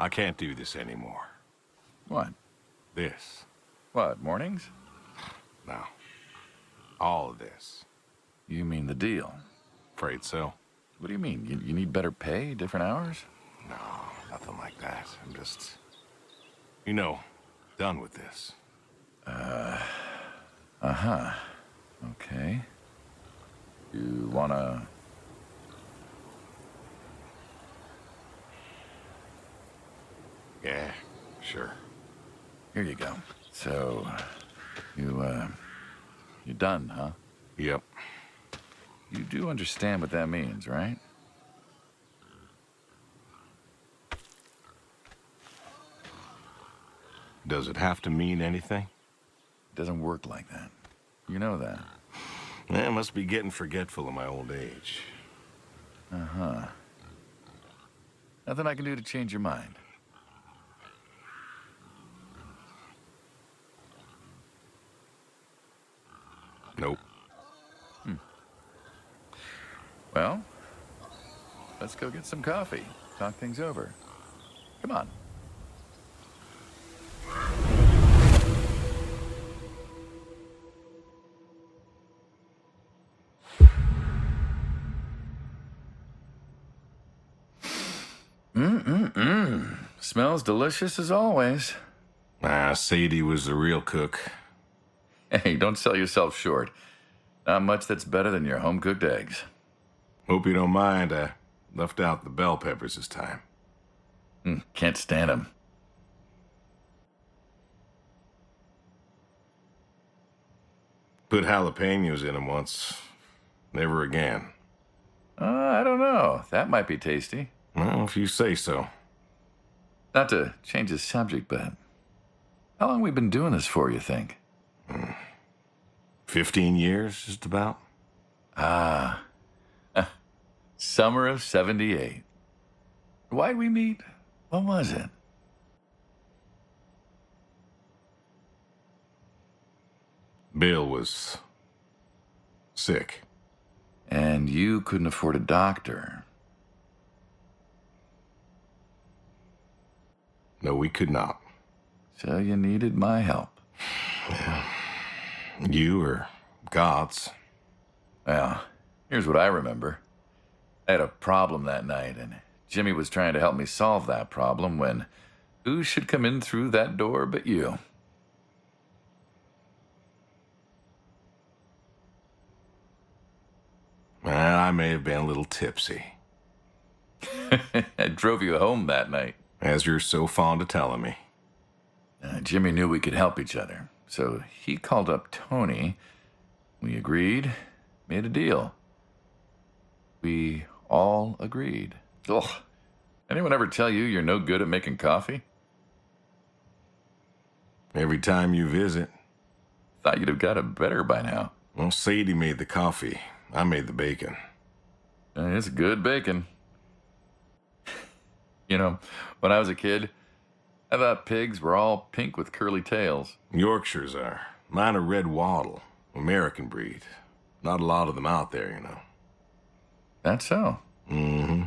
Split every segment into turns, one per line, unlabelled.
I can't do this anymore.
What?
This.
What, mornings?
No. All of this.
You mean the deal?
Afraid so.
What do you mean? You need better pay, different hours?
No, nothing like that. I'm just, you know, done with this.
Uh-huh. Okay. You wanna...
Yeah, sure.
Here you go. So, you're done, huh?
Yep.
You do understand what that means, right?
Does it have to mean anything?
It doesn't work like that. You know that.
I must be getting forgetful in my old age.
Uh-huh. Nothing I can do to change your mind.
Nope.
Well, let's go get some coffee. Talk things over. Come on. Smells delicious as always.
Sadie was the real cook.
Hey, don't sell yourself short. Not much that's better than your home-cooked eggs.
Hope you don't mind, I left out the bell peppers this time.
Can't stand them.
Put jalapenos in them once. Never again.
I don't know. That might be tasty.
Well, if you say so.
Not to change the subject, but how long we been doing this for, you think?
15 years, just about.
Summer of 78. Why'd we meet? What was it?
Bill was sick.
And you couldn't afford a doctor.
No, we could not.
So you needed my help.
You or God's.
Well, here's what I remember. I had a problem that night, and Jimmy was trying to help me solve that problem when who should come in through that door but you?
Well, I may have been a little tipsy,
I drove you home that night.
as you're so fond of telling me.
Jimmy knew we could help each other, so he called up Tony. We agreed, made a deal. We all agreed. Ugh. Anyone ever tell you you're no good at making coffee?
Every time you visit.
Thought you'd have got it better by now.
Well, Sadie made the coffee. I made the bacon.
It's good bacon. You know, when I was a kid, I thought pigs were all pink with curly tails.
Yorkshires are. Mine are red wattle. American breed. Not a lot of them out there, you know.
That's so.
Mm-hmm.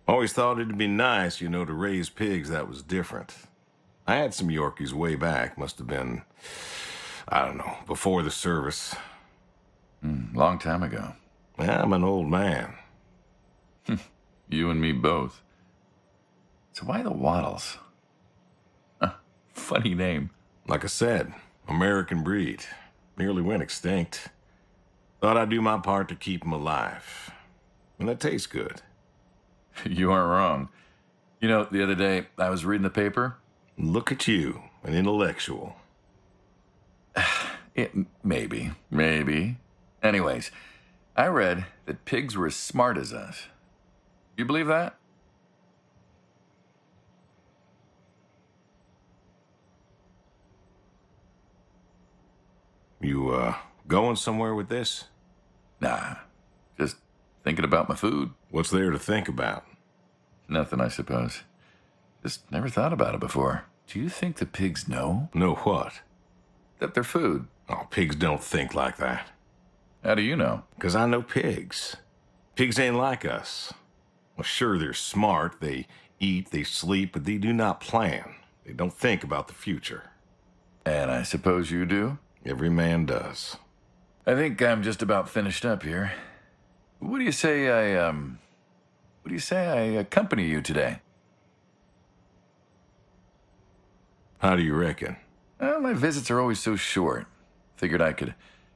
Always thought it'd be nice, you know, to raise pigs that was different. I had some Yorkies way back. Must have been, I don't know, before the service.
Long time ago.
Yeah, I'm an old man.
You and me both. So why the Waddles? Funny name.
Like I said, American breed. Nearly went extinct. Thought I'd do my part to keep them alive. And that tastes good.
You aren't wrong. You know, the other day, I was reading the paper.
Look at you, an intellectual.
Maybe. Anyways, I read that pigs were as smart as us. You believe that?
You, going somewhere with this?
Nah, just thinking about my food.
What's there to think about?
Nothing, I suppose. Just never thought about it before. Do you think the pigs know?
Know what?
That they're food.
Oh, pigs don't think like that.
How do you know?
'Cause I know pigs. Pigs ain't like us. Well, sure, they're smart. They eat, they sleep, but they do not plan. They don't think about the future.
And I suppose you do?
Every man does.
I think I'm just about finished up here. What do you say I accompany you today?
How do you reckon?
Well, my visits are always so short. Figured I could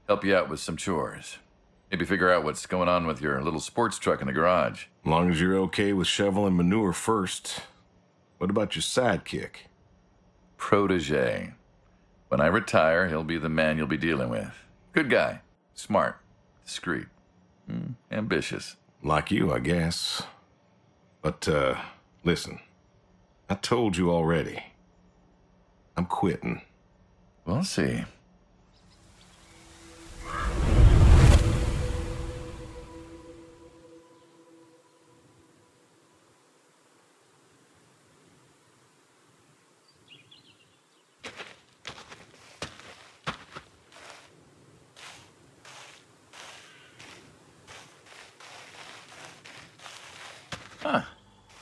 help you out with some chores. Maybe figure out what's going on with your little sports truck in the garage.
As long as you're okay with shoveling manure first. What about your sidekick?
Protege. When I retire, he'll be the man you'll be dealing with. Good guy. Smart. Discreet. Ambitious.
Like you, I guess. But, listen. I told you already. I'm quitting.
We'll see.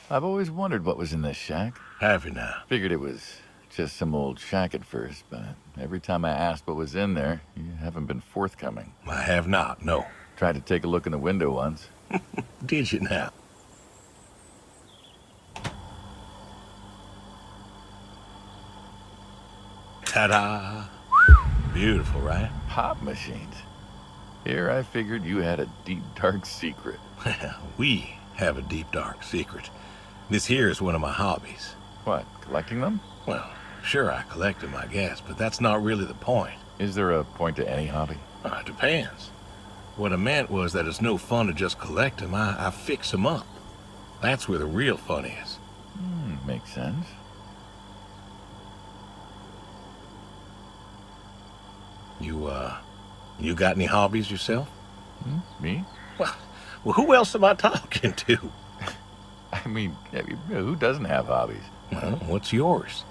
I've always wondered what was in this shack.
Have you now?
Figured it was just some old shack at first, but every time I asked what was in there, you haven't been forthcoming.
I have not, no.
Tried to take a look in the window once.
Did you now? Ta-da! Beautiful, right?
Pop machines. Here I figured you had a deep, dark secret.
We have a deep, dark secret. This here is one of my hobbies.
What, collecting them?
Well, sure, I collect them, I guess, but that's not really the point.
Is there a point to any hobby?
It depends. What I meant was that it's no fun to just collect them. I fix them up. That's where the real fun is.
Makes sense.
You got any hobbies yourself?
Me?
Well, who else am I talking to?
I mean, who doesn't have hobbies?
Well, what's yours?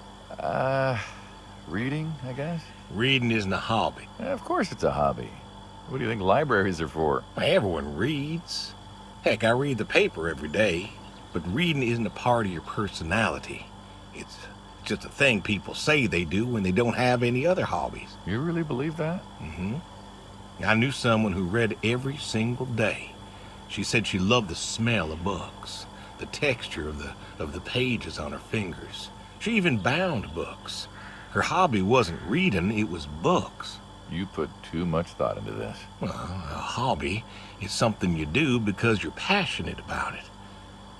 Reading, I guess?
Reading isn't a hobby.
Of course it's a hobby. What do you think libraries are for?
Everyone reads. Heck, I read the paper every day, but reading isn't a part of your personality. It's just a thing people say they do when they don't have any other hobbies.
You really believe that?
Mm-hmm. I knew someone who read every single day. She said she loved the smell of books, the texture of the pages on her fingers. She even bound books. Her hobby wasn't reading, it was books.
You put too much thought into this.
Well, a hobby is something you do because you're passionate about it.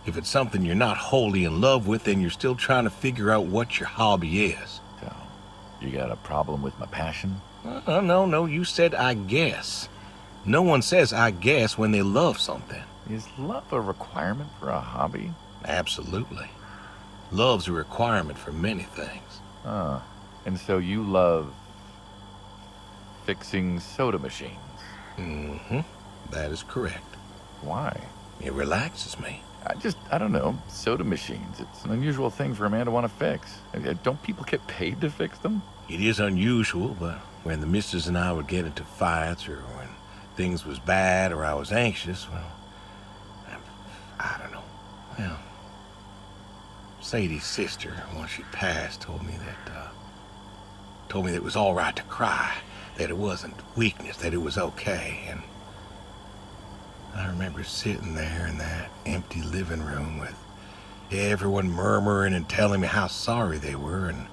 If it's something you're not wholly in love with, then you're still trying to figure out what your hobby is.
So, you got a problem with my passion?
No, you said I guess. No one says I guess when they love something.
Is love a requirement for a hobby?
Absolutely. Love's a requirement for many things.
And so you love fixing soda machines?
Mm-hmm. That is correct.
Why?
It relaxes me.
I don't know, soda machines. It's an unusual thing for a man to want to fix. Don't people get paid to fix them?
It is unusual, but when the missus and I would get into fights or when things was bad or I was anxious, well, I don't know. Well, Sadie's sister, once she passed, told me that it was all right to cry, that it wasn't weakness, that it was okay. And I remember sitting there in that empty living room with everyone murmuring and telling me how sorry they were, and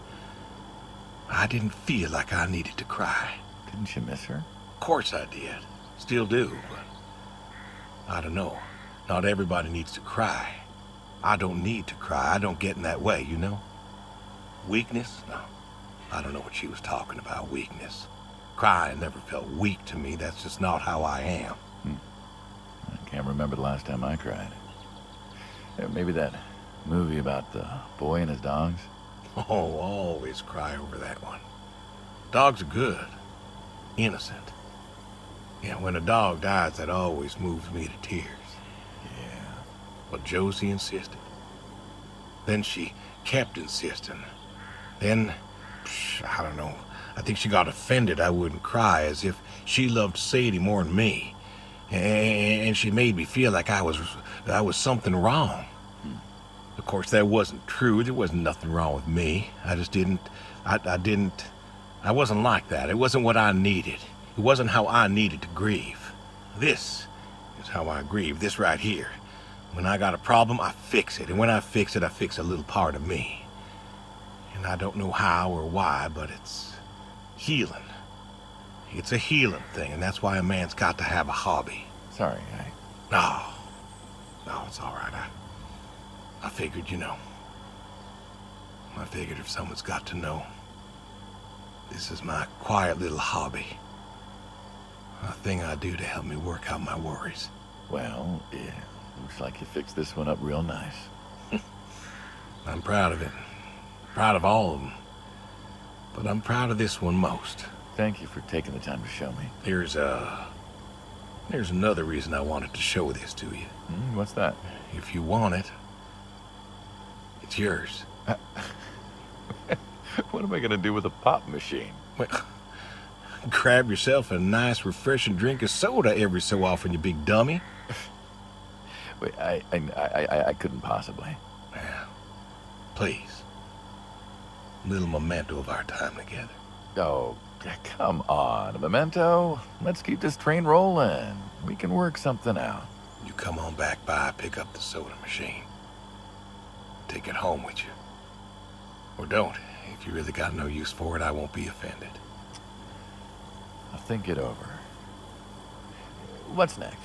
I didn't feel like I needed to cry.
Didn't you miss her?
Of course I did. Still do, but I don't know. Not everybody needs to cry. I don't need to cry. I don't get in that way, you know? Weakness? No. I don't know what she was talking about, weakness. Crying never felt weak to me. That's just not how I am.
I can't remember the last time I cried. Maybe that movie about the boy and his dogs?
Oh, always cry over that one. Dogs are good. Innocent. Yeah, when a dog dies, that always moves me to tears.
Yeah.
But Josie insisted. Then she kept insisting. Then, I don't know, I think she got offended I wouldn't cry, as if she loved Sadie more than me. And she made me feel like I was something wrong. Of course, that wasn't true. There wasn't nothing wrong with me. I just didn't... I wasn't like that. It wasn't what I needed. It wasn't how I needed to grieve. This is how I grieve. This right here. When I got a problem, I fix it. And when I fix it, I fix a little part of me. And I don't know how or why, but it's healing. It's a healing thing, and that's why a man's got to have a hobby.
Sorry,
No, it's all right. I figured, I figured if someone's got to know, this is my quiet little hobby. A thing I do to help me work out my worries.
Well, yeah, looks like you fixed this one up real nice.
I'm proud of it. Proud of all of them. But I'm proud of this one most.
Thank you for taking the time to show me.
There's another reason I wanted to show this to you.
What's that?
If you want it, it's yours.
What am I gonna do with a pop machine?
Well, grab yourself a nice, refreshing drink of soda every so often, you big dummy.
Wait, I couldn't possibly.
Well, please. A little memento of our time together.
Oh, come on, a memento. Let's keep this train rolling. We can work something out.
You come on back by, pick up the soda machine. Take it home with you. Or don't. If you really got no use for it, I won't be offended.
I'll think it over. What's next?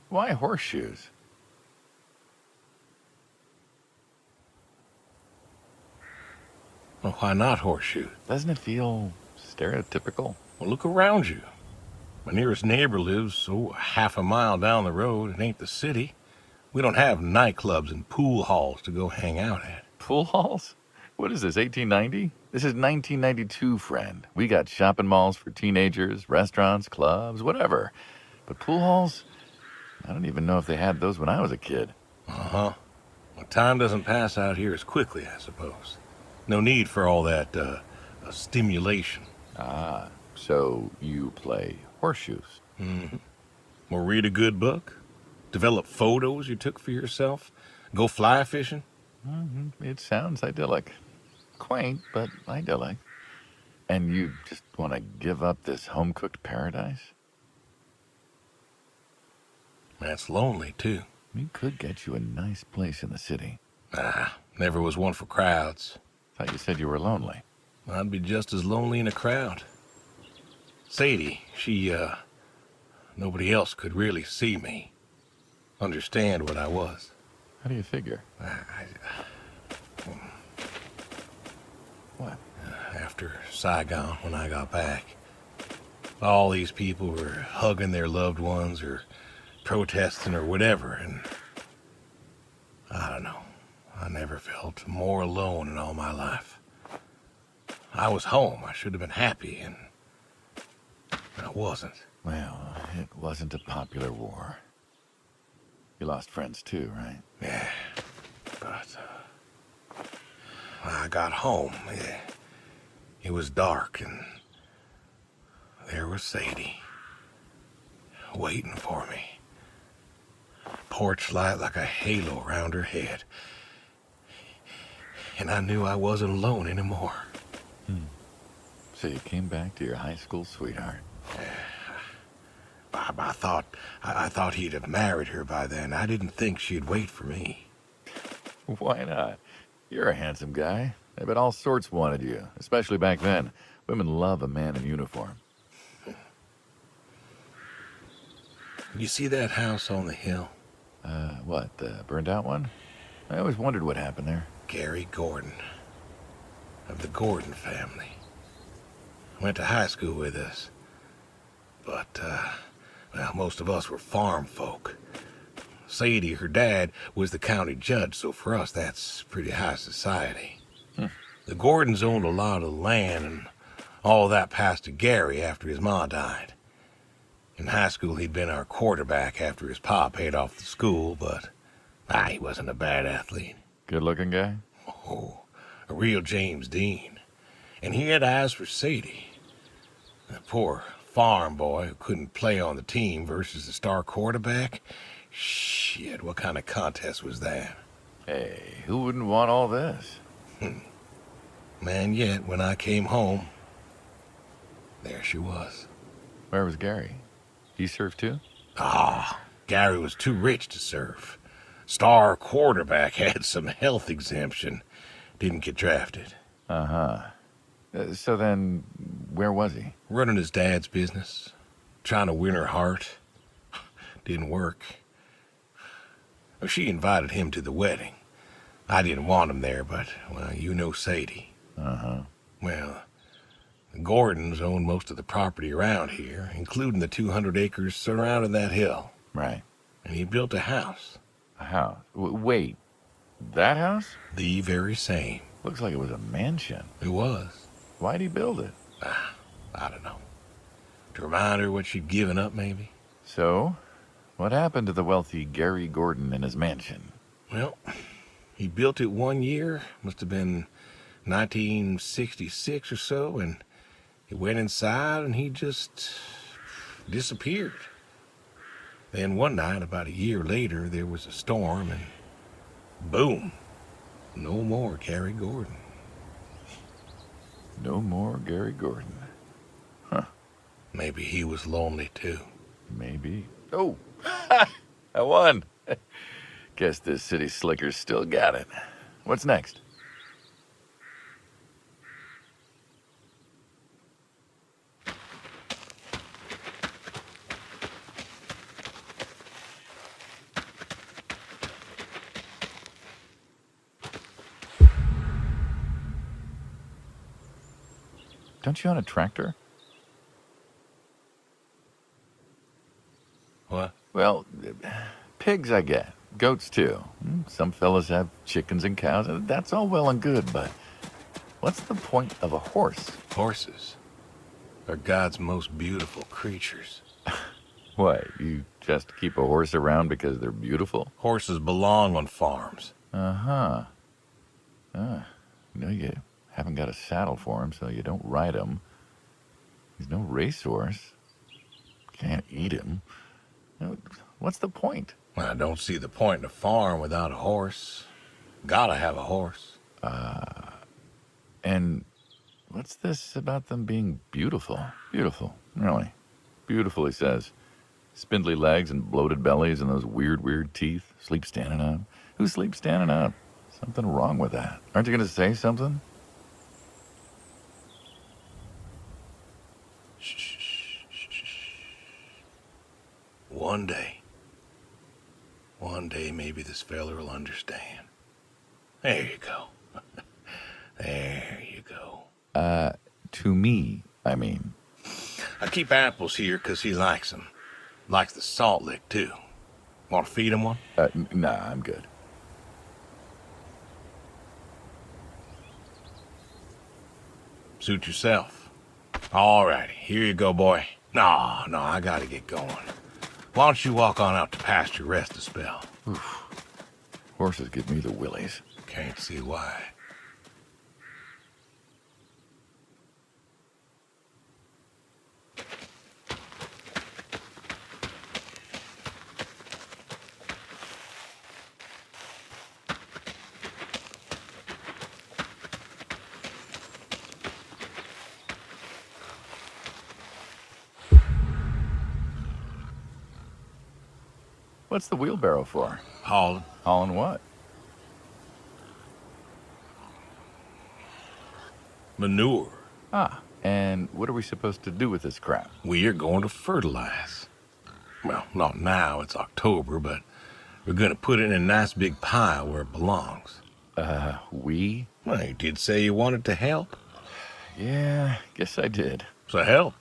Why horseshoes?
Well, why not horseshoe?
Doesn't it feel stereotypical?
Well, look around you. My nearest neighbor lives, half a mile down the road. It ain't the city. We don't have nightclubs and pool halls to go hang out at.
Pool halls? What is this, 1890? This is 1992, friend. We got shopping malls for teenagers, restaurants, clubs, whatever. But pool halls? I don't even know if they had those when I was a kid.
Uh-huh. Well, time doesn't pass out here as quickly, I suppose. No need for all that, stimulation.
Ah, so you play horseshoes.
Mm-hmm. Or read a good book? Develop photos you took for yourself? Go fly fishing?
It sounds idyllic. Quaint, but idyllic. And you just want to give up this home-cooked paradise?
That's lonely, too.
We could get you a nice place in the city.
Never was one for crowds.
Thought you said you were lonely.
I'd be just as lonely in a crowd. Sadie, nobody else could really see me. Understand what I was.
How do you figure? What?
After Saigon, when I got back, all these people were hugging their loved ones or protesting or whatever, and I don't know. I never felt more alone in all my life. I was home. I should have been happy, and I wasn't.
Well, it wasn't a popular war. You lost friends too, right?
Yeah, but when I got home, it was dark, and there was Sadie waiting for me. Porch light like a halo around her head. And I knew I wasn't alone anymore.
So you came back to your high school sweetheart.
I thought he'd have married her by then. I didn't think she'd wait for me.
Why not? You're a handsome guy. I bet all sorts wanted you, especially back then. Women love a man in uniform.
You see that house on the hill?
What, the burned out one? I always wondered what happened there.
Gary Gordon, of the Gordon family. Went to high school with us. But Well, most of us were farm folk. Sadie, her dad, was the county judge, so for us that's pretty high society. The Gordons owned a lot of land, and all that passed to Gary after his ma died. In high school, he'd been our quarterback after his pa paid off the school, but he wasn't a bad athlete.
Good-looking guy?
Oh, a real James Dean. And he had eyes for Sadie. The poor farm boy who couldn't play on the team versus the star quarterback. Shit, what kind of contest was that?
Hey, who wouldn't want all this?
Man, yet when I came home, there she was.
Where was Gary? He surfed too?
Gary was too rich to surf. Star quarterback had some health exemption. Didn't get drafted.
So then, where was he?
Running his dad's business. Trying to win her heart. Didn't work. She invited him to the wedding. I didn't want him there, but, well, you know Sadie. Well, the Gordons own most of the property around here, including the 200 acres surrounding that hill.
Right.
And he built a house.
A house? Wait, that house?
The very same.
Looks like it was a mansion.
It was.
Why'd he build it?
I don't know. To remind her what she'd given up, maybe?
So, what happened to the wealthy Gary Gordon in his mansion?
Well, he built it one year, must have been 1966 or so, and he went inside and he just disappeared. Then one night, about a year later, there was a storm and boom, no more Gary Gordon.
No more Gary Gordon.
Maybe he was lonely too.
Maybe. Oh, I won. Guess this city slicker's still got it. What's next? Don't you own a tractor?
What?
Well, pigs I get. Goats too. Some fellas have chickens and cows, and that's all well and good, but what's the point of a horse?
Horses are God's most beautiful creatures.
What, you just keep a horse around because they're beautiful?
Horses belong on farms.
No, you haven't got a saddle for him, so you don't ride him. He's no racehorse. Can't eat him. What's the point?
I don't see the point in a farm without a horse. Gotta have a horse.
And what's this about them being beautiful? Beautiful, really. Beautiful, he says. Spindly legs and bloated bellies and those weird teeth. Sleep standing up. Who sleeps standing up? Something wrong with that. Aren't you going to say something?
Shh. One day maybe this fella will understand. There you go. There you go.
To me, I mean.
I keep apples here 'cause he likes them. Likes the salt lick, too. Want to feed him one?
Nah, I'm good.
Suit yourself. All righty, here you go, boy. No, I gotta get going. Why don't you walk on out to pasture, rest a spell?
Oof. Horses give me the willies.
Can't see why.
What's the wheelbarrow for?
Hauling.
Hauling what?
Manure.
And what are we supposed to do with this crap?
We are going to fertilize. Well, not now, it's October, but we're going to put it in a nice big pile where it belongs.
We?
Well, you did say you wanted to help.
Yeah, guess I did.
So help.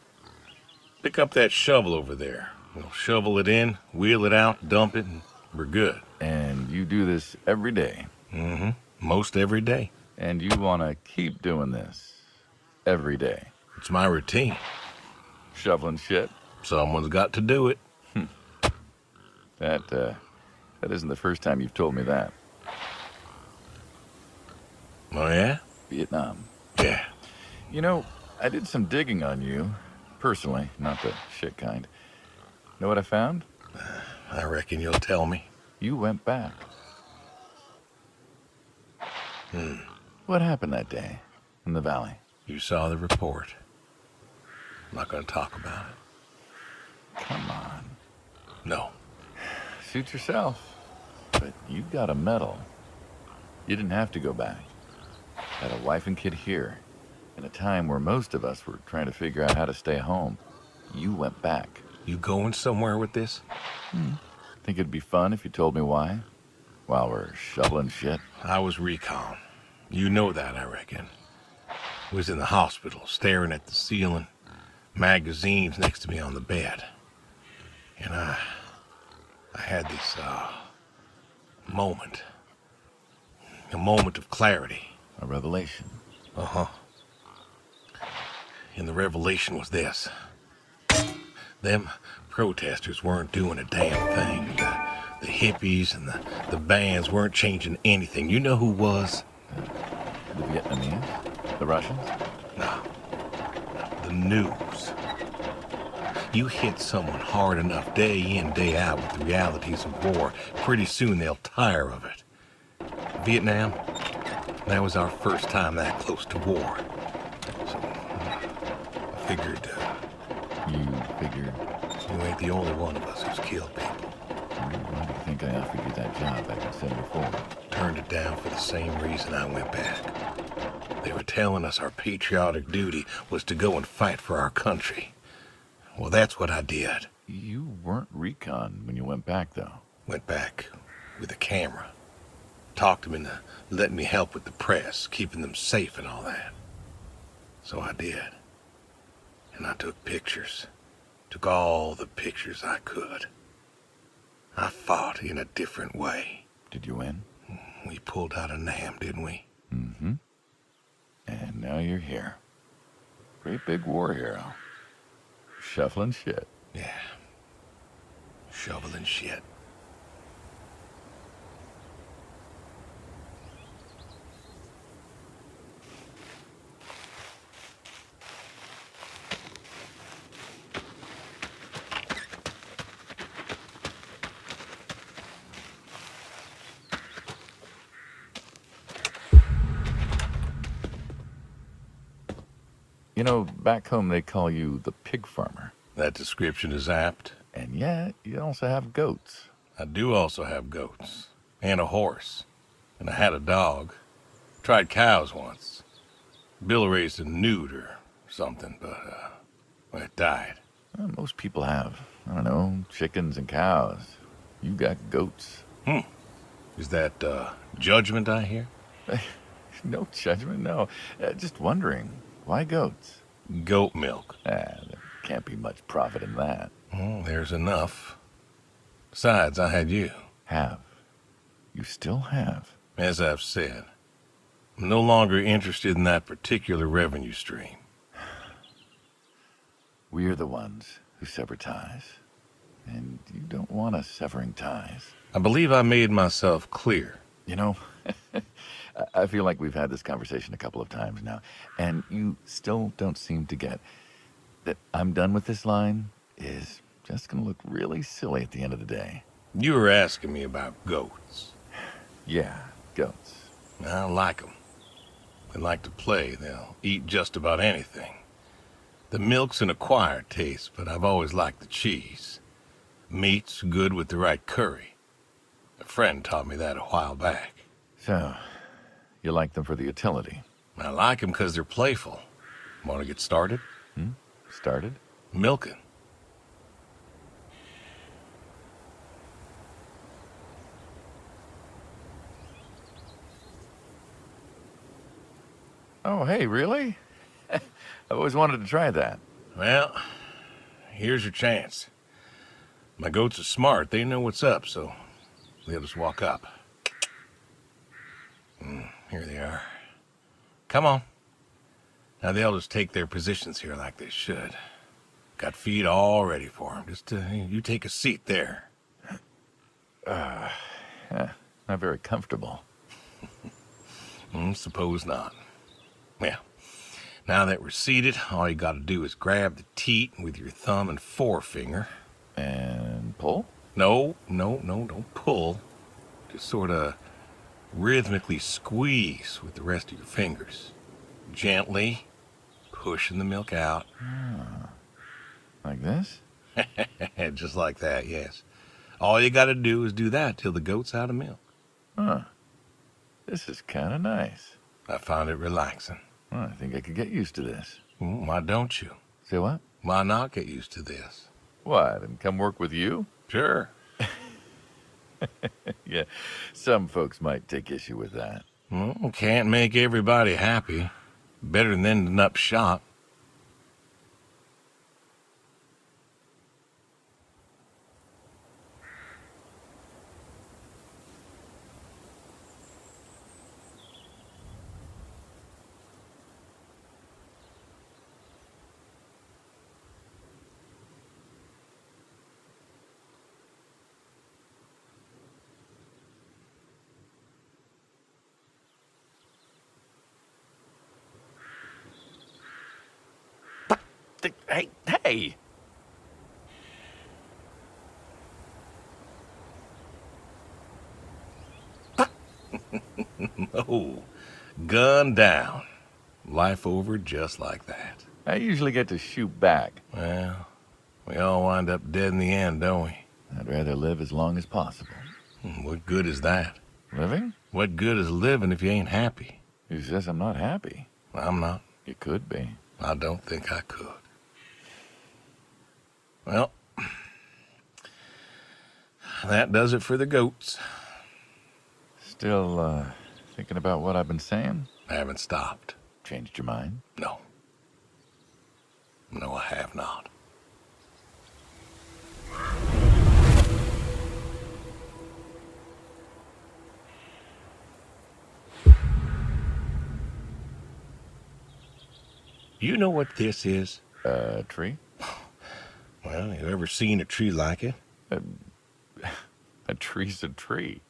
Pick up that shovel over there. We'll shovel it in, wheel it out, dump it, and we're good.
And you do this every day.
Mm-hmm. Most every day.
And you want to keep doing this every day.
It's my routine.
Shoveling shit.
Someone's got to do it.
That isn't the first time you've told me that.
Oh, yeah?
Vietnam.
Yeah.
You know, I did some digging on you, personally, not the shit kind. Know what I found?
I reckon you'll tell me.
You went back. What happened that day in the valley?
You saw the report. I'm not going to talk about it.
Come on.
No.
Suit yourself. But you got a medal. You didn't have to go back. Had a wife and kid here. In a time where most of us were trying to figure out how to stay home. You went back.
You going somewhere with this?
Think it'd be fun if you told me why? While we're shoveling shit?
I was recon. You know that, I reckon. Was in the hospital, staring at the ceiling, magazines next to me on the bed. And I had this, moment. A moment of clarity.
A revelation.
Uh-huh. And the revelation was this. Them protesters weren't doing a damn thing. The hippies and the bands weren't changing anything. You know who was?
The Vietnamese? The Russians?
No. The news. You hit someone hard enough day in, day out with the realities of war, pretty soon they'll tire of it. Vietnam, that was our first time that close to war. So, I figured,
You figured?
you ain't the only one of us who's killed people.
Why do you think I offered you that job back in '74?
Turned it down for the same reason I went back. They were telling us our patriotic duty was to go and fight for our country. Well, that's what I did.
You weren't recon when you went back, though.
Went back with a camera. Talked them into letting me help with the press, keeping them safe and all that. So I did. And I took pictures. Took all the pictures I could. I fought in a different way.
Did you win?
We pulled out of Nam, didn't we?
Mm-hmm. And now you're here. Great big war hero. Shuffling shit.
Yeah. Shoveling shit.
You know, back home they call you the pig farmer.
That description is apt.
And yet, you also have goats.
I do also have goats. And a horse. And I had a dog. Tried cows once. Bill raised a newt or something, but, well, it died.
Well, most people have, I don't know, chickens and cows. You got goats.
Is that, judgment I hear?
No judgment, no. Just wondering, why goats?
Goat milk.
There can't be much profit in that.
Well, there's enough. Besides, I had you.
Have. You still have.
As I've said, I'm no longer interested in that particular revenue stream.
We're the ones who sever ties. And you don't want us severing ties.
I believe I made myself clear.
You know, I feel like we've had this conversation a couple of times now, and you still don't seem to get that I'm done with this line is just going to look really silly at the end of the day.
You were asking me about goats.
Yeah, goats.
I like them. They like to play. They'll eat just about anything. The milk's an acquired taste, but I've always liked the cheese. Meat's good with the right curry. A friend taught me that a while back.
So, you like them for the utility?
I like them because they're playful. Want to get started?
Started?
Milking.
Oh, hey, really? I've always wanted to try that.
Well, here's your chance. My goats are smart. They know what's up, so they'll just walk up. Here they are. Come on. Now they'll just take their positions here like they should. Got feed all ready for them. Just you take a seat there.
Not very comfortable.
Suppose not. Yeah. Now that we're seated, all you gotta do is grab the teat with your thumb and forefinger.
And pull?
No, don't pull. Just sort of rhythmically squeeze with the rest of your fingers. Gently pushing the milk out.
Like this?
Just like that, yes. All you gotta do is do that till the goat's out of milk.
Huh. This is kind of nice.
I found it relaxing.
Well, I think I could get used to this.
Why don't you?
Say what?
Why not get used to this?
What, and come work with you?
Sure.
Yeah, some folks might take issue with that.
Well, can't make everybody happy. Better than ending up shot.
Hey!
Oh, gun down. Life over just like that.
I usually get to shoot back.
Well, we all wind up dead in the end, don't we?
I'd rather live as long as possible.
What good is that?
Living?
What good is living if you ain't happy?
Who says I'm not happy?
I'm not.
You could be.
I don't think I could. Well, that does it for the goats.
Still, thinking about what I've been saying?
I haven't stopped.
Changed your mind?
No. No, I have not. You know what this is?
A tree?
Well, you ever seen a tree like it?
A tree's a tree.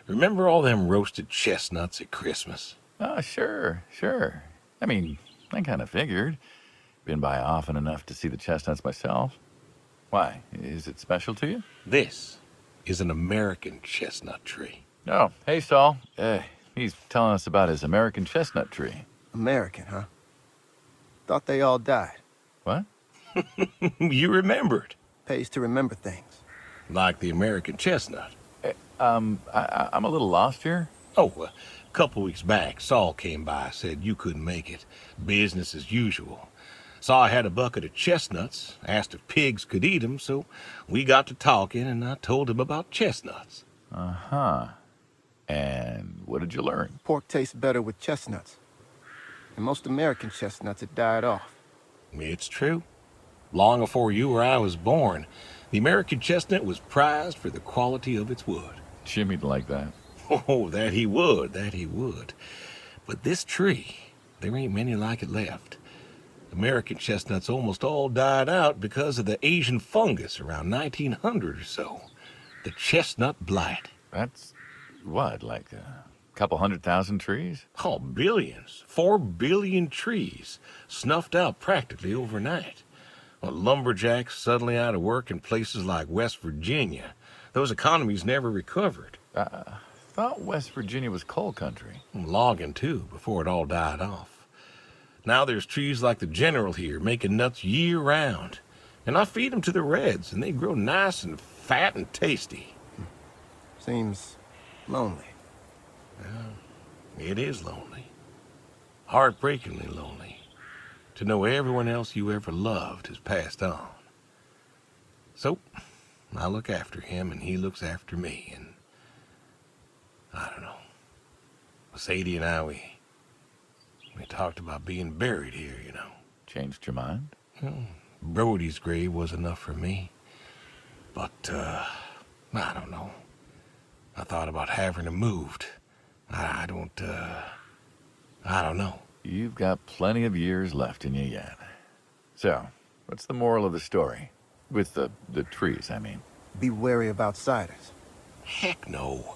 Remember all them roasted chestnuts at Christmas?
Oh, sure. I mean, I kind of figured. Been by often enough to see the chestnuts myself. Why? Is it special to you?
This is an American chestnut tree.
Oh, hey, Saul. He's telling us about his American chestnut tree.
American, huh? Thought they all died.
What?
You remembered.
Pays to remember things.
Like the American chestnut.
I'm a little lost here.
Oh, a couple weeks back, Saul came by, said you couldn't make it. Business as usual. Saw I had a bucket of chestnuts, asked if pigs could eat them, so we got to talking, and I told him about chestnuts.
Uh-huh. And what did you learn?
Pork tastes better with chestnuts. And most American chestnuts had died off.
It's true. Long before you or I was born, the American chestnut was prized for the quality of its wood.
Jimmy'd like that.
Oh, that he would. But this tree, there ain't many like it left. American chestnuts almost all died out because of the Asian fungus around 1900 or so. The chestnut blight.
That's, what, like a couple 100,000 trees?
Oh, billions. 4 billion trees snuffed out practically overnight. Well, lumberjacks suddenly out of work in places like West Virginia. Those economies never recovered.
Thought West Virginia was coal country.
Logging, too, before it all died off. Now there's trees like the General here making nuts year-round. And I feed them to the reds, and they grow nice and fat and tasty.
Seems lonely.
It is lonely. Heartbreakingly lonely. To know everyone else you ever loved has passed on. So, I look after him, and he looks after me, and I don't know. Sadie and I, we talked about being buried here, you know.
Changed your mind?
Brody's grave was enough for me. But, I don't know. I thought about having her moved. I don't know.
You've got plenty of years left in you yet. So, what's the moral of the story? With the trees, I mean.
Be wary of outsiders.
Heck no.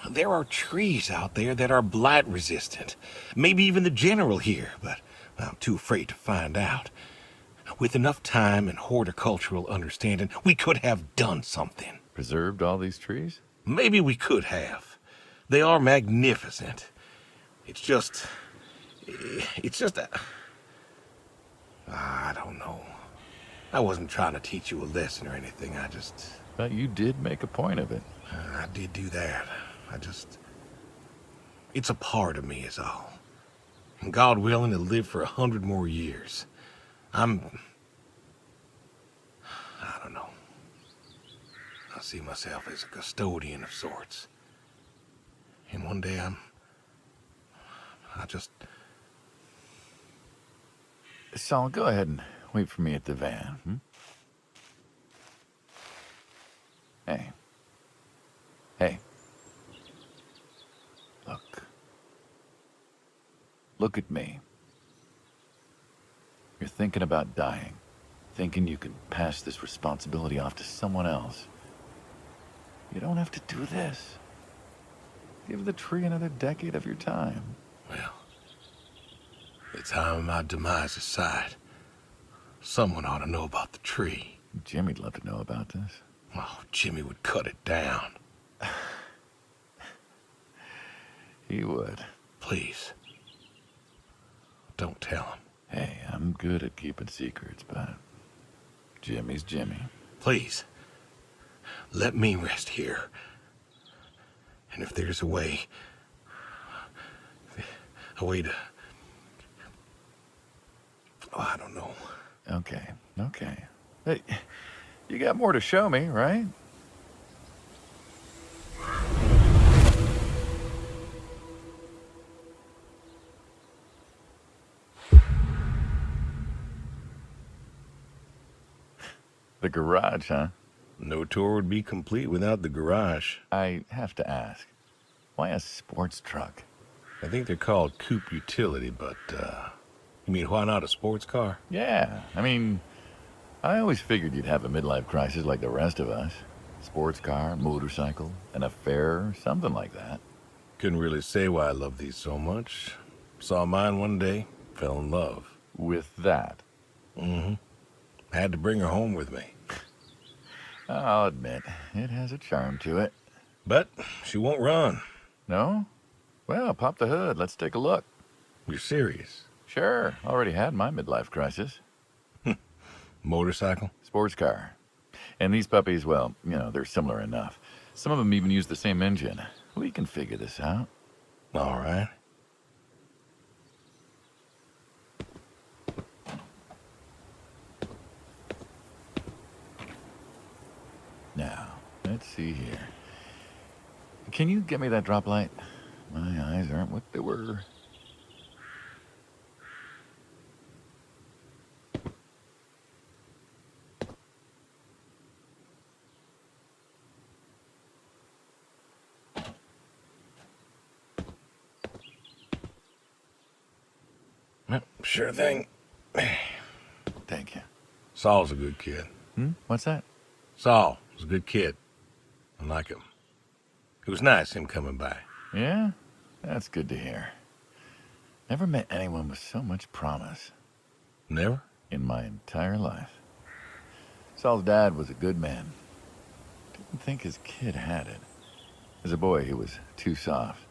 There are trees out there that are blight resistant. Maybe even the general here, but I'm too afraid to find out. With enough time and horticultural understanding, we could have done something.
Preserved all these trees?
Maybe we could have. They are magnificent. It's just I don't know. I wasn't trying to teach you a lesson or anything.
But you did make a point of it.
I did do that. It's a part of me is all. And God willing to live for 100 more years. I don't know. I see myself as a custodian of sorts. And one day
Saul, go ahead and wait for me at the van. Hey. Hey. Look at me. You're thinking about dying. Thinking you can pass this responsibility off to someone else. You don't have to do this. Give the tree another decade of your time.
Well, the time of my demise aside, someone ought to know about the tree.
Jimmy'd love to know about this.
Oh, Jimmy would cut it down.
He would.
Please. Don't tell him.
Hey, I'm good at keeping secrets, but Jimmy's Jimmy.
Please. Let me rest here. And if there's a way to... Oh, I don't know.
Okay. Hey, you got more to show me, right? The garage, huh?
No tour would be complete without the garage.
I have to ask, why a sports truck?
I think they're called coupe utility, but, you mean why not a sports car?
Yeah, I mean, I always figured you'd have a midlife crisis like the rest of us. Sports car, motorcycle, an affair, something like that.
Couldn't really say why I love these so much. Saw mine one day, fell in love.
With that?
Mm-hmm. Had to bring her home with me.
I'll admit, it has a charm to it.
But she won't run.
No? Well, pop the hood. Let's take a look.
You're serious?
Sure. Already had my midlife crisis.
Motorcycle?
Sports car. And these puppies, well, they're similar enough. Some of them even use the same engine. We can figure this out.
All right.
Now, let's see here. Can you get me that drop light? My eyes aren't what they were.
Sure thing.
Thank you.
Saul's a good kid.
What's that?
Saul was a good kid. I like him. It was nice him coming by.
Yeah? That's good to hear. Never met anyone with so much promise.
Never?
In my entire life. Saul's dad was a good man. Didn't think his kid had it. As a boy, he was too soft.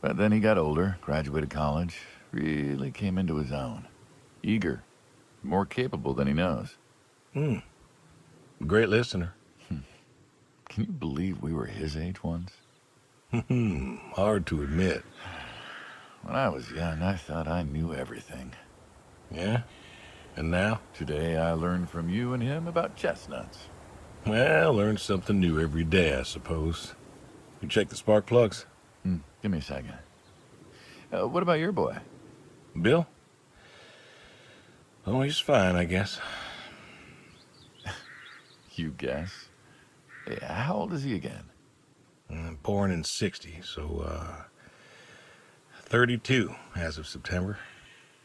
But then he got older, graduated college, really came into his own. Eager, more capable than he knows.
Great listener.
Can you believe we were his age once?
Hard to admit.
When I was young, I thought I knew everything.
Yeah? And now?
Today, I learned from you and him about chestnuts.
Well, learn something new every day, I suppose. You check the spark plugs?
Give me a second. What about your boy?
Bill? Oh, he's fine, I guess.
You guess? Yeah, how old is he again?
Born in 60, so 32 as of September.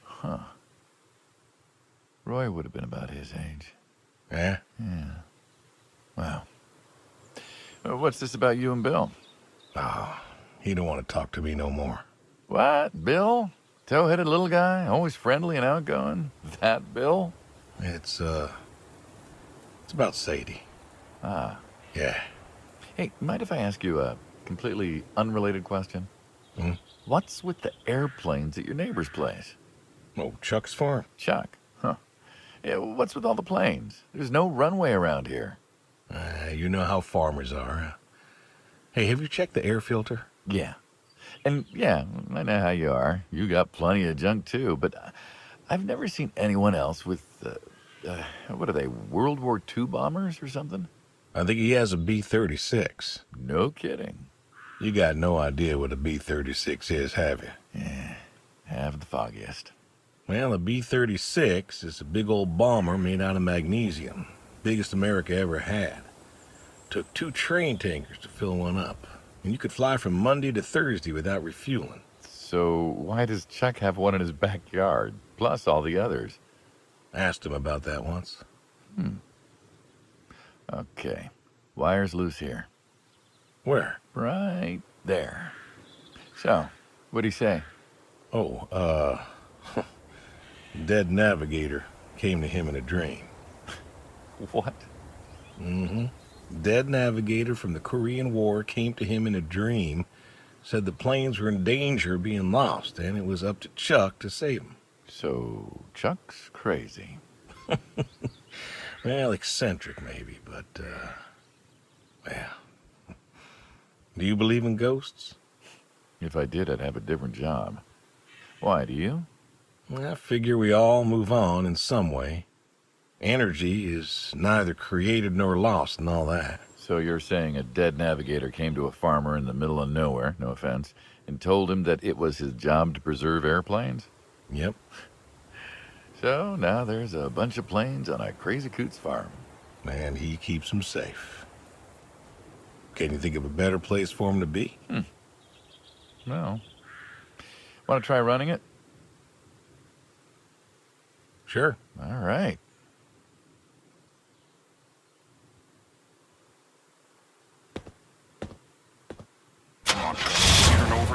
Huh. Roy would have been about his age.
Yeah?
Yeah. Wow. What's this about you and Bill?
Oh, he don't want to talk to me no more.
What? Bill? Tow-headed little guy, always friendly and outgoing? That Bill?
It's about Sadie.
Ah.
Yeah.
Hey, mind if I ask you a completely unrelated question?
Hmm?
What's with the airplanes at your neighbor's place?
Oh, Chuck's farm.
Chuck? Huh. Yeah, what's with all the planes? There's no runway around here.
You know how farmers are. Hey, have you checked the air filter?
Yeah. And yeah, I know how you are. You got plenty of junk too, but I've never seen anyone else with, what are they, World War II bombers or something?
I think he has a B-36.
No kidding.
You got no idea what a B-36 is, have you?
Yeah, have the foggiest.
Well, a B-36 is a big old bomber made out of magnesium. Biggest America ever had. Took 2 train tankers to fill one up. And you could fly from Monday to Thursday without refueling.
So why does Chuck have one in his backyard, plus all the others?
Asked him about that once.
Okay, wire's loose here.
Where?
Right there. So, what'd he say?
Oh, dead navigator came to him in a dream.
What?
Mm-hmm. Dead navigator from the Korean War came to him in a dream, said the planes were in danger of being lost, and it was up to Chuck to save them.
So, Chuck's crazy.
Well, eccentric maybe, but, well. Do you believe in ghosts?
If I did, I'd have a different job. Why, do you?
I figure we all move on in some way. Energy is neither created nor lost and all that.
So you're saying a dead navigator came to a farmer in the middle of nowhere, no offense, and told him that it was his job to preserve airplanes?
Yep.
So now there's a bunch of planes on a crazy coot's farm.
And he keeps them safe. Can you think of a better place for him to be?
Well, want to try running it?
Sure.
All right.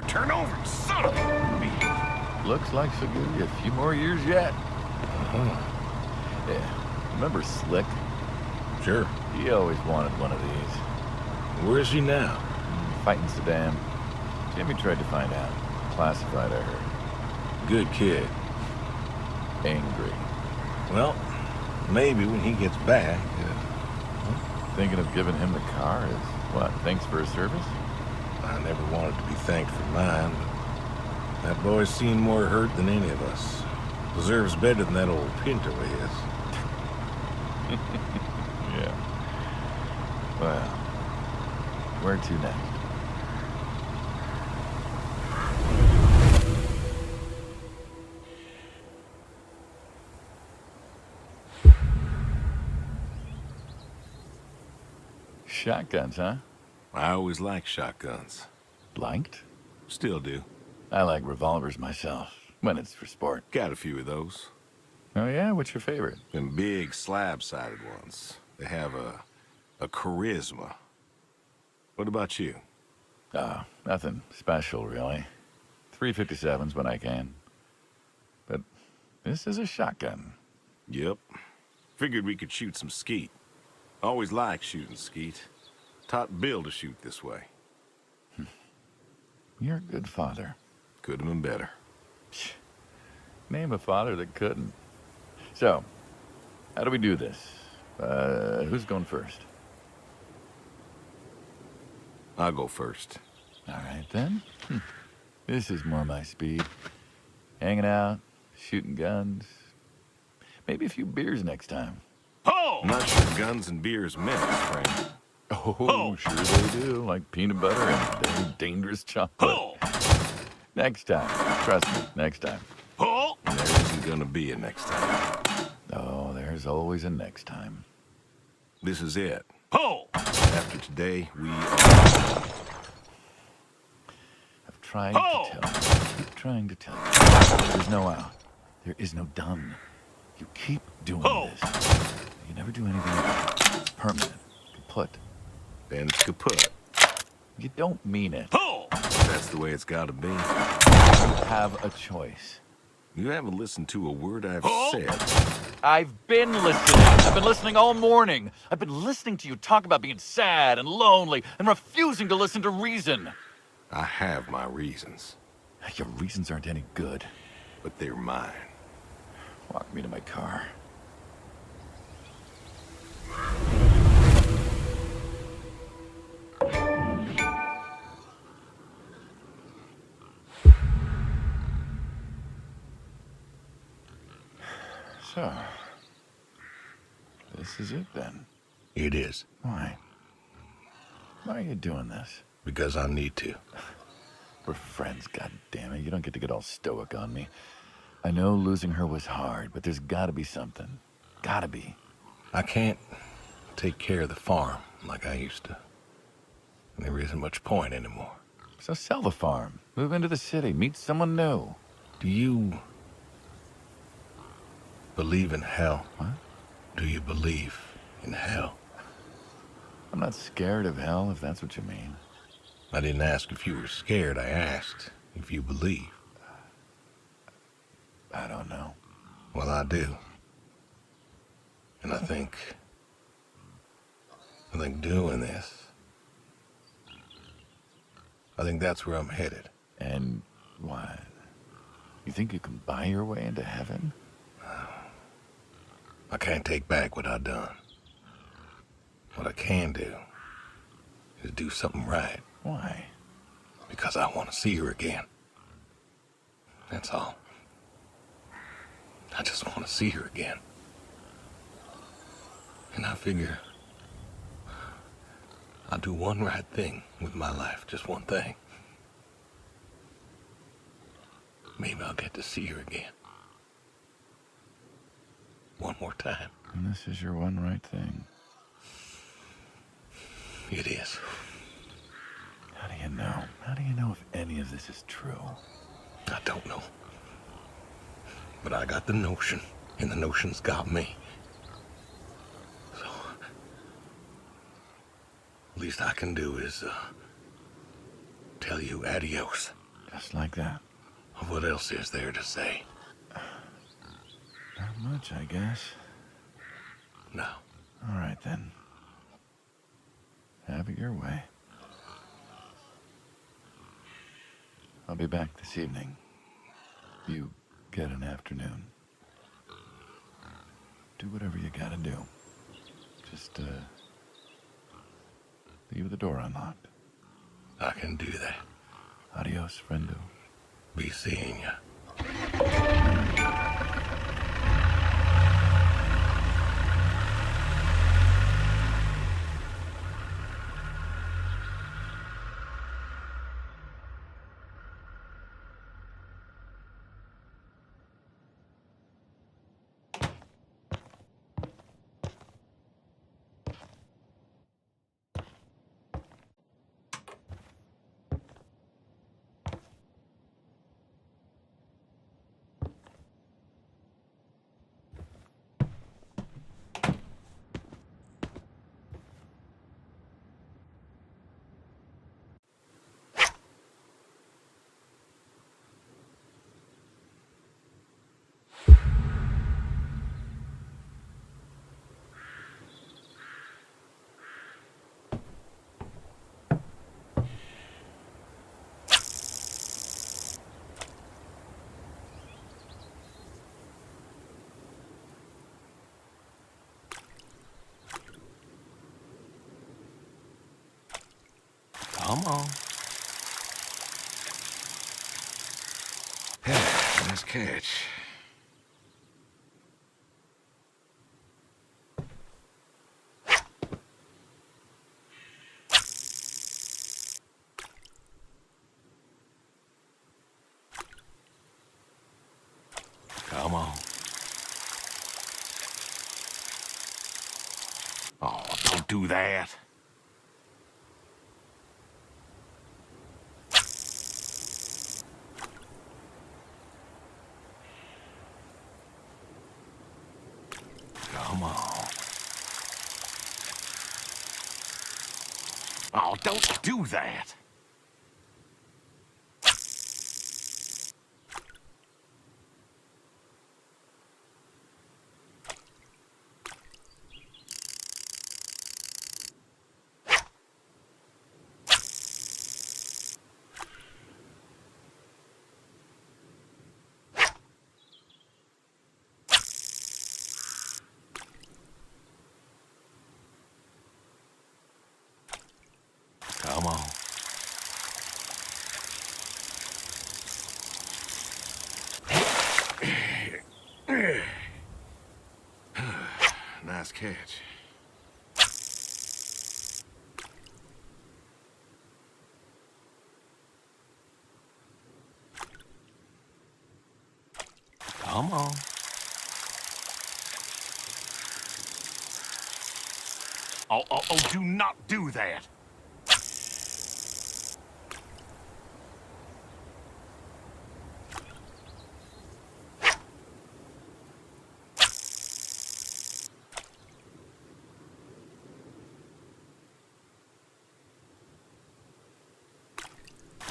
Turn over, son of a...
Looks like she'll give you a few more years yet. Yeah. Remember Slick?
Sure.
He always wanted one of these.
Where is he now?
Fighting Saddam. Jimmy tried to find out. Classified, I heard.
Good kid.
Angry.
Well, maybe when he gets back...
Thinking of giving him the car is, what, thanks for his service?
I never wanted to be thanked for mine, but that boy's seen more hurt than any of us. Deserves better than that old Pinto is.
Yeah. Well, where to next? Shotguns, huh?
I always liked shotguns.
Liked?
Still do.
I like revolvers myself, when it's for sport.
Got a few of those.
Oh yeah? What's your favorite?
Them big slab-sided ones. They have a charisma. What about you?
Nothing special, really. 357s when I can. But this is a shotgun.
Yep. Figured we could shoot some skeet. Always liked shooting skeet. Taught Bill to shoot this way.
You're a good father.
Could have been better.
Name a father that couldn't. So, how do we do this? Who's going first?
I'll go first.
All right, then. This is more my speed. Hanging out, shooting guns. Maybe a few beers next time.
I'm not sure guns and beers mix, Frank.
Oh, sure they do. Like peanut butter and damn dangerous chocolate. Next time. Trust me, next time.
There isn't gonna be a next time.
Oh, there's always a next time.
This is it. Pull! After today, we are...
I've tried to tell you. Keep trying to tell you. There's no out. There is no done. You keep doing this. You never do anything permanent, kaput.
Then it's kaput.
You don't mean it.
Pull! That's the way it's gotta be.
You have a choice.
You haven't listened to a word I've said.
I've been listening. I've been listening all morning. I've been listening to you talk about being sad and lonely and refusing to listen to reason.
I have my reasons,
Your reasons aren't any good.
but they're mine.
Walk me to my car. So, this is it then.
It is.
Why? Why are you doing this?
Because I need to.
We're friends, goddammit. You don't get to get all stoic on me. I know losing her was hard, but there's gotta be something. Gotta be.
I can't take care of the farm like I used to. There isn't much point anymore.
So sell the farm. Move into the city. Meet someone new.
Do you believe in hell?
What?
Do you believe in hell?
I'm not scared of hell, if that's what you mean.
I didn't ask if you were scared. I asked if you believe.
I don't know.
Well, I do. And I think doing this, I think that's where I'm headed.
And what? You think you can buy your way into heaven?
I can't take back what I've done. What I can do is do something right.
Why?
Because I want to see her again. That's all. I just want to see her again. And I figure I'll do one right thing with my life, just one thing. Maybe I'll get to see her again. One more time.
And this is your one right thing.
It is.
How do you know? How do you know if any of this is true?
I don't know. But I got the notion, and the notion's got me. So, least I can do is, tell you adios.
Just like that.
What else is there to say?
Not much, I guess.
No.
All right, then. Have it your way. I'll be back this evening. You get an afternoon. Do whatever you gotta do. Just, leave the door unlocked.
I can do that.
Adios, friendo.
Be seeing ya. Come on. Nice catch. Come on. Oh, don't do that. Come on. Oh, don't do that. Come on. Nice catch. Come on. Oh, do not do that.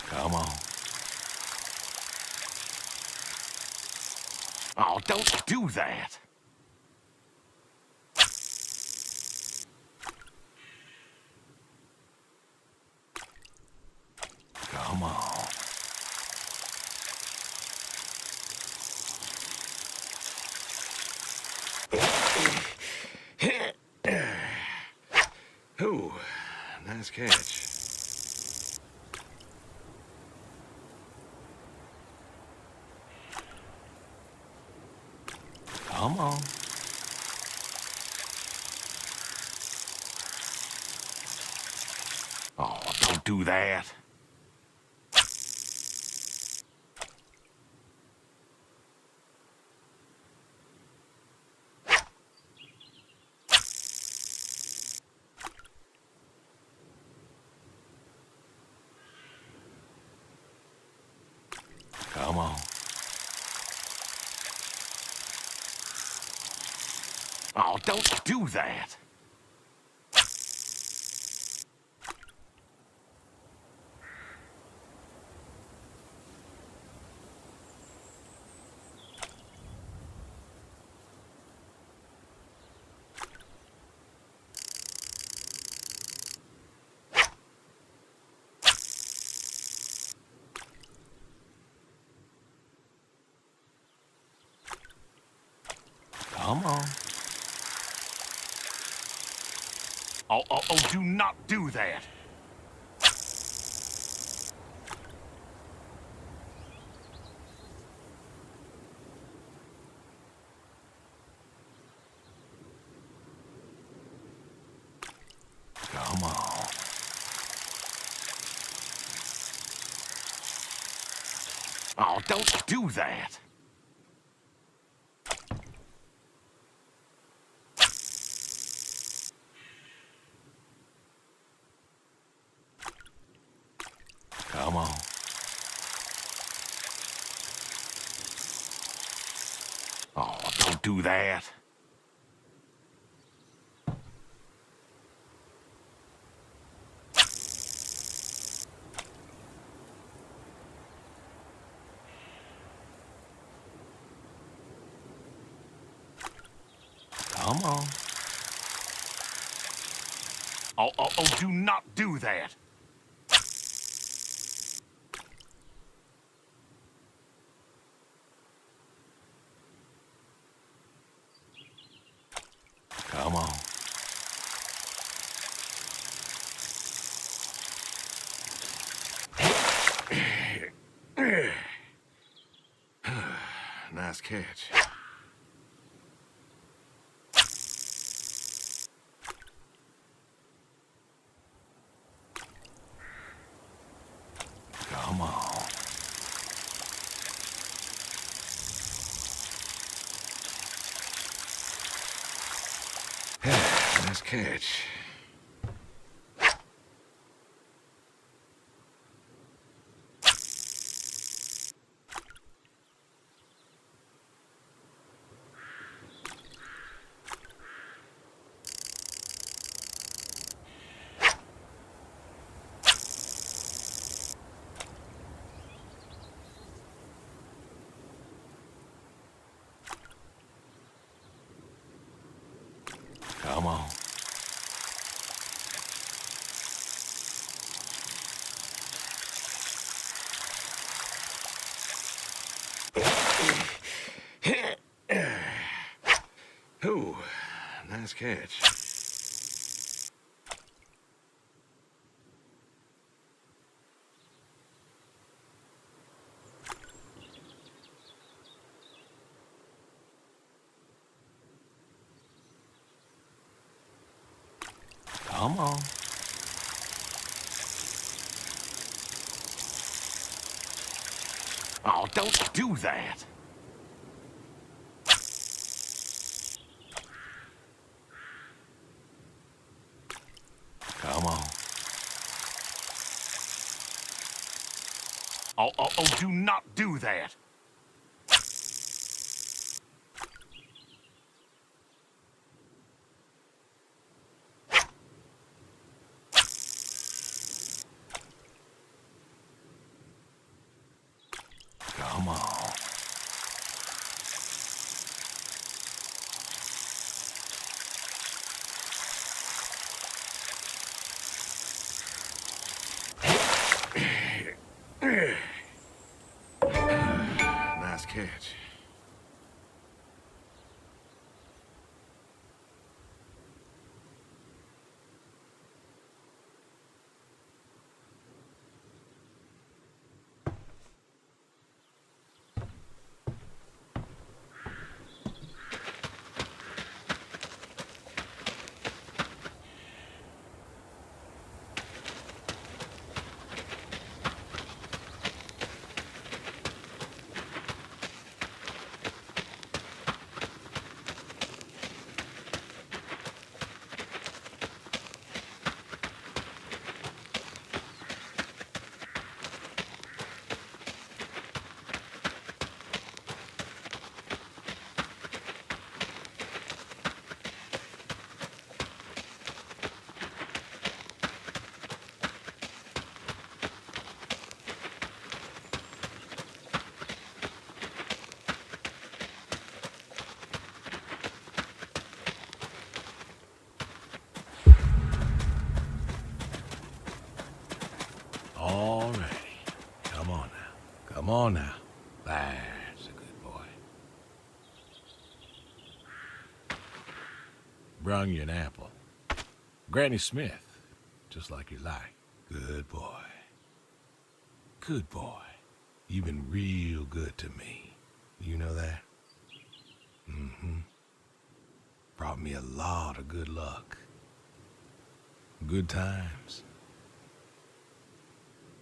Come on. Oh, don't do that. Come on. Ooh, nice catch. Come on. Oh, don't do that. Come on. Oh, don't do that. Come on. Oh, do not do that. Come on. Oh, don't do that. Come on. Oh, don't do that. Come on. Oh, do not do that. Come on. Nice catch. Come on. Nice catch. Come on. Ooh, nice catch. Come on. Oh, don't do that. Come on. Oh, do not do that. Come on. Nice catch. All righty. Come on now. Come on now. That's a good boy. Brung you an apple. Granny Smith, just like you like. Good boy. Good boy. You've been real good to me. You know that? Mm-hmm. Brought me a lot of good luck. Good times.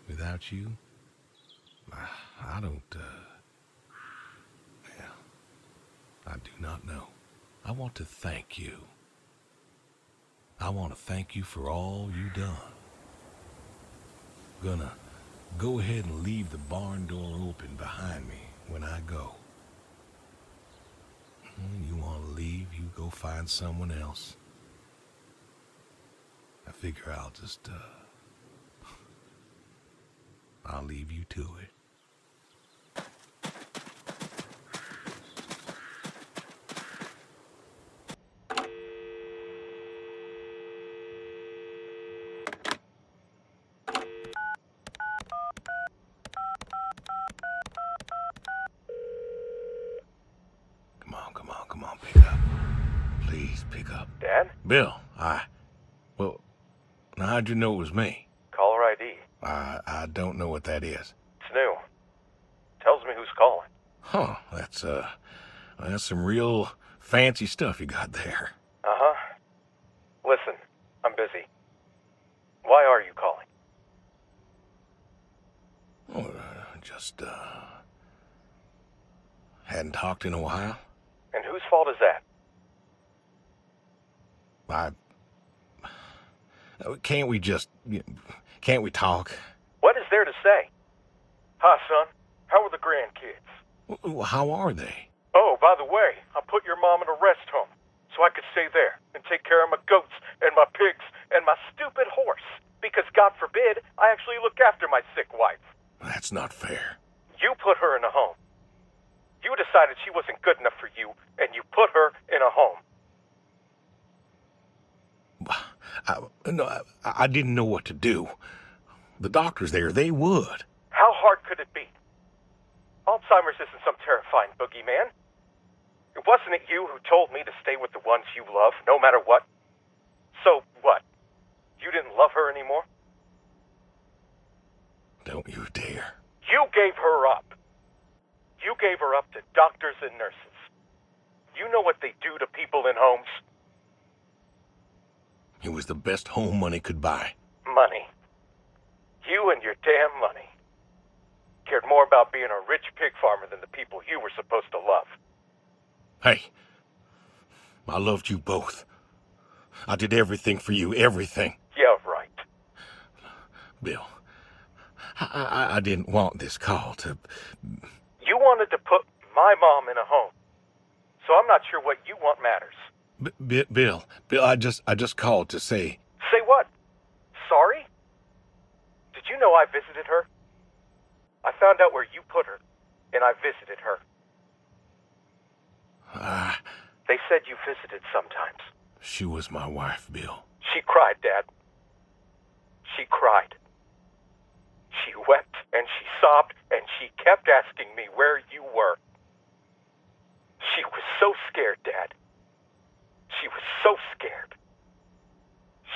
Without you, I don't, well, I do not know. I want to thank you. I want to thank you for all you done. Gonna go ahead and leave the barn door open behind me when I go. When you want to leave, you go find someone else. I figure I'll just, I'll leave you to it. Come on, pick up. Please pick up.
Dad?
Bill, well, now how'd you know it was me?
Caller ID.
I don't know what that is.
It's new. Tells me who's calling.
Huh, that's some real fancy stuff you got there.
Uh-huh. Listen, I'm busy. Why are you calling?
Oh, just, hadn't talked in a while.
And whose fault is that?
Can't we talk?
What is there to say? Hi, son. How are the grandkids?
How are they?
Oh, by the way, I put your mom in a rest home so I could stay there and take care of my goats and my pigs and my stupid horse. Because God forbid, I actually look after my sick wife.
That's not fair.
You put her in a home. You decided she wasn't good enough for you, and you put her in a home.
I didn't know what to do. The doctors there, they would.
How hard could it be? Alzheimer's isn't some terrifying boogeyman. It wasn't you who told me to stay with the ones you love, no matter what. So what? You didn't love her anymore?
Don't you dare.
You gave her up. You gave her up to doctors and nurses. You know what they do to people in homes?
It was the best home money could buy.
Money. You and your damn money. Cared more about being a rich pig farmer than the people you were supposed to love.
Hey, I loved you both. I did everything for you, everything.
Yeah, right.
Bill, I didn't want this call to...
You wanted to put my mom in a home. So I'm not sure what you want matters.
Bill, I just called to say...
Say what? Sorry? Did you know I visited her? I found out where you put her, and I visited her. They said you visited sometimes.
She was my wife, Bill.
She cried, Dad. She cried. She wept, and she sobbed, and she kept asking me where you were. She was so scared, Dad. She was so scared.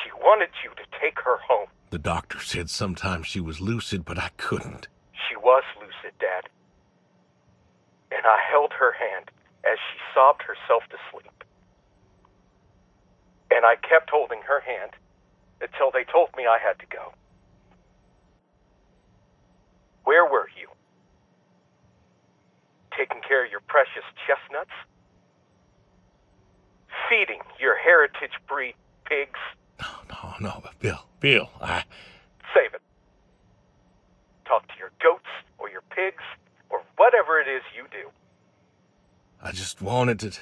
She wanted you to take her home.
The doctor said sometimes she was lucid, but I couldn't.
She was lucid, Dad. And I held her hand as she sobbed herself to sleep. And I kept holding her hand until they told me I had to go. Where were you? Taking care of your precious chestnuts? Feeding your heritage breed pigs?
No, Bill,
Save it. Talk to your goats or your pigs or whatever it is you do.
I just wanted to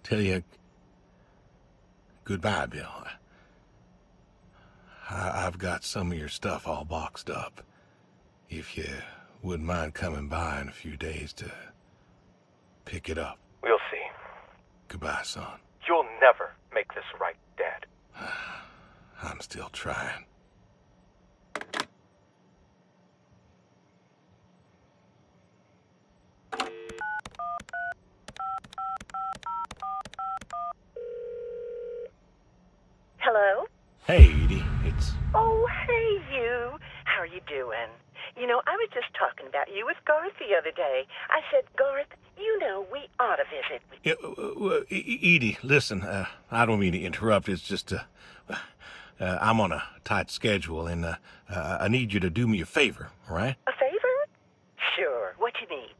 tell you goodbye, Bill. I've got some of your stuff all boxed up. If you wouldn't mind coming by in a few days to pick it up.
We'll see.
Goodbye, son.
You'll never make this right, Dad.
I'm still trying.
Hello?
Hey, Edie, it's...
Oh, hey, you. How are you doing? You know, I was just talking about you with Garth the other day. I said, Garth, you know, we ought to visit.
Edie, listen, I don't mean to interrupt. It's just, I'm on a tight schedule, and I need you to do me a favor, all right?
A favor? Sure. What you need?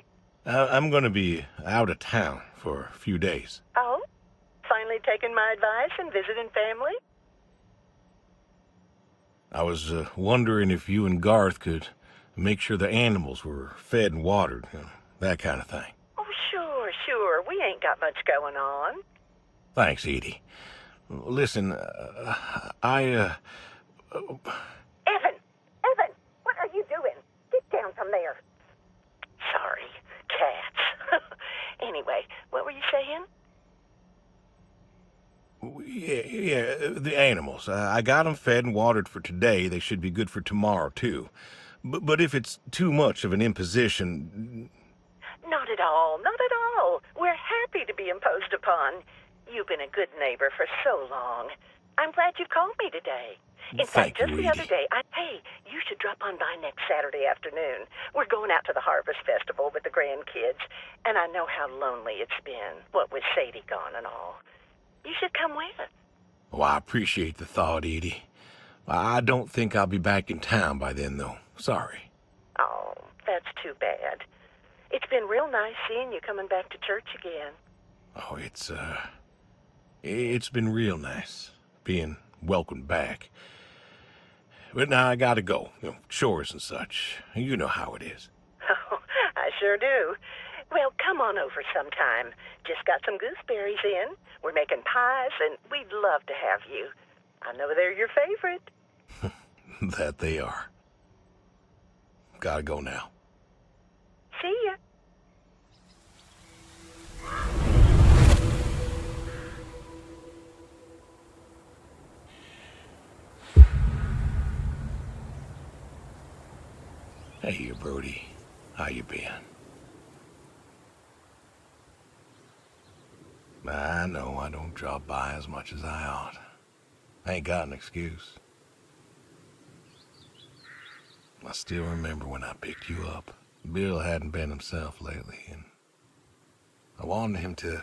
I'm going to be out of town for a few days.
Oh? Finally taking my advice and visiting family?
I was wondering if you and Garth could make sure the animals were fed and watered, that kind of thing.
Oh, sure. We ain't got much going on.
Thanks, Edie. Listen,
Evan, what are you doing? Get down from there. Sorry, cats. Anyway, what were you saying?
Yeah, the animals. I got them fed and watered for today. They should be good for tomorrow, too. But if it's too much of an imposition...
Not at all. We're happy to be imposed upon. You've been a good neighbor for so long. I'm glad you called me today. In fact, just the other day, hey, you should drop on by next Saturday afternoon. We're going out to the Harvest Festival with the grandkids, and I know how lonely it's been, what with Sadie gone and all. You should come with.
Oh, I appreciate the thought, Edie. I don't think I'll be back in town by then, though. Sorry.
Oh, that's too bad. It's been real nice seeing you coming back to church again.
Oh, it's been real nice being welcomed back. But now I gotta go. Chores and such. You know how it is.
Oh, I sure do. Well, come on over sometime. Just got some gooseberries in. We're making pies, and we'd love to have you. I know they're your favorite.
That they are. Gotta go now.
See ya.
Hey, Brody. How you been? I know I don't drop by as much as I ought. I ain't got an excuse. I still remember when I picked you up. Bill hadn't been himself lately, and I wanted him to...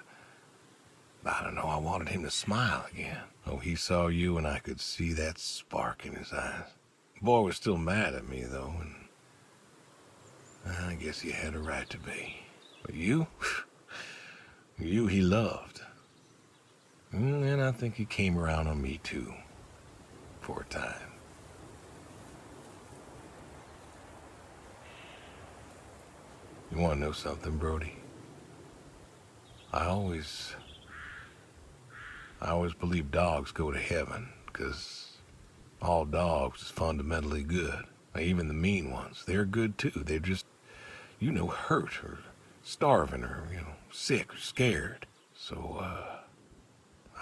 I wanted him to smile again. Oh, he saw you and I could see that spark in his eyes. The boy was still mad at me, though, and I guess he had a right to be. But you? You he loved. And I think he came around on me, too. For a time. You want to know something, Brody? I always believe dogs go to heaven, because all dogs is fundamentally good. Even the mean ones, they're good too. They're just, hurt or starving or, sick or scared. So,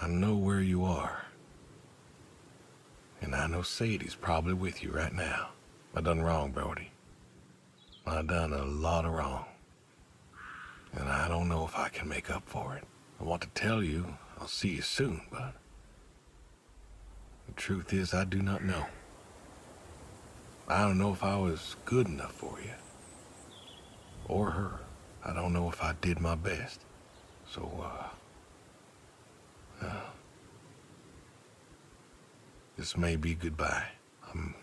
I know where you are. And I know Sadie's probably with you right now. I done wrong, Brody. I done a lot of wrong. And I don't know if I can make up for it. I want to tell you I'll see you soon, but the truth is I do not know. I don't know if I was good enough for you. Or her. I don't know if I did my best. So, this may be goodbye. I'm